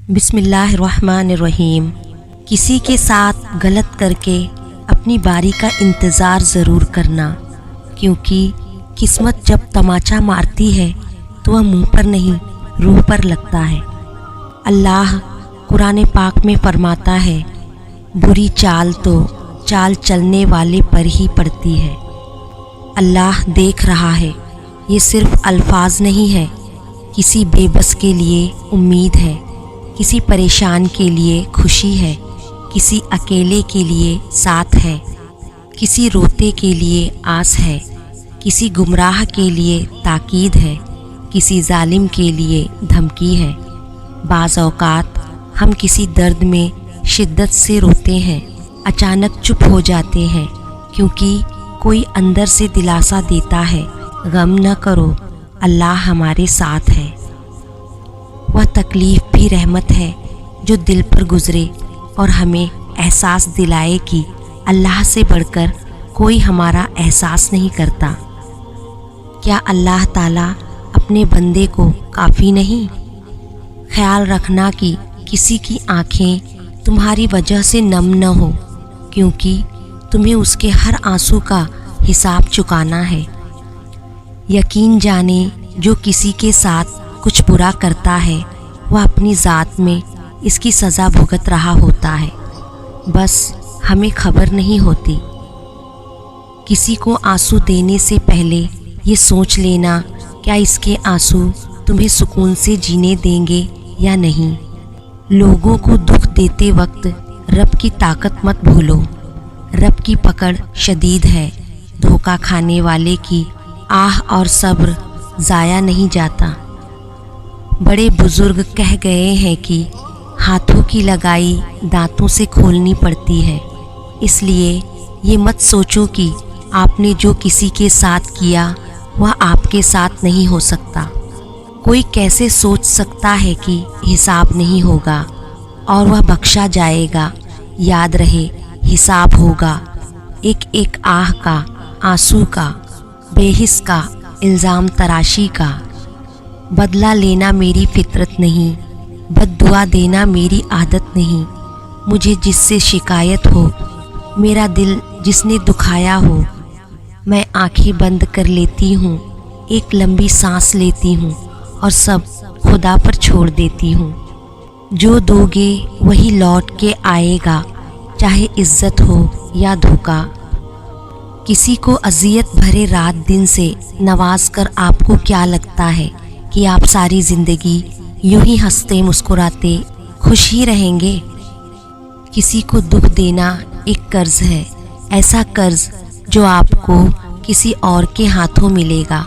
बिस्मिल्लाहिर्रहमानिर्रहीम। किसी के साथ गलत करके अपनी बारी का इंतज़ार ज़रूर करना, क्योंकि किस्मत जब तमाचा मारती है तो वह मुंह पर नहीं रूह पर लगता है। अल्लाह कुरान पाक में फरमाता है, बुरी चाल तो चाल चलने वाले पर ही पड़ती है। अल्लाह देख रहा है, ये सिर्फ अल्फाज नहीं है। किसी बेबस के लिए उम्मीद है, किसी परेशान के लिए खुशी है, किसी अकेले के लिए साथ है, किसी रोते के लिए आस है, किसी गुमराह के लिए ताकीद है, किसी जालिम के लिए धमकी है। बाज़ औक़ात हम किसी दर्द में शिद्दत से रोते हैं, अचानक चुप हो जाते हैं, क्योंकि कोई अंदर से दिलासा देता है, गम न करो, अल्लाह हमारे साथ है। वह तकलीफ़ भी रहमत है जो दिल पर गुज़रे और हमें एहसास दिलाए कि अल्लाह से बढ़कर कोई हमारा एहसास नहीं करता। क्या अल्लाह ताला अपने बंदे को काफ़ी नहीं? ख्याल रखना कि किसी की आँखें तुम्हारी वजह से नम न हो, क्योंकि तुम्हें उसके हर आंसू का हिसाब चुकाना है। यकीन जाने जो किसी के साथ कुछ बुरा करता है वह अपनी ज़ात में इसकी सज़ा भुगत रहा होता है, बस हमें खबर नहीं होती। किसी को आंसू देने से पहले ये सोच लेना, क्या इसके आंसू तुम्हें सुकून से जीने देंगे या नहीं। लोगों को दुख देते वक्त रब की ताकत मत भूलो, रब की पकड़ शदीद है। धोखा खाने वाले की आह और सब्र ज़ाया नहीं जाता। बड़े बुज़ुर्ग कह गए हैं कि हाथों की लगाई दांतों से खोलनी पड़ती है। इसलिए ये मत सोचो कि आपने जो किसी के साथ किया वह आपके साथ नहीं हो सकता। कोई कैसे सोच सकता है कि हिसाब नहीं होगा और वह बख्शा जाएगा। याद रहे, हिसाब होगा, एक एक आह का, आंसू का, बेहिस का, इल्ज़ाम तराशी का। बदला लेना मेरी फितरत नहीं, बद्दुआ देना मेरी आदत नहीं। मुझे जिससे शिकायत हो, मेरा दिल जिसने दुखाया हो, मैं आंखें बंद कर लेती हूँ, एक लंबी सांस लेती हूँ और सब खुदा पर छोड़ देती हूँ। जो दोगे वही लौट के आएगा, चाहे इज्जत हो या धोखा। किसी को अजियत भरे रात दिन से नवाज कर आपको क्या लगता है कि आप सारी ज़िंदगी यूं ही हंसते मुस्कुराते खुश ही रहेंगे? किसी को दुख देना एक कर्ज़ है, ऐसा कर्ज़ जो आपको किसी और के हाथों मिलेगा।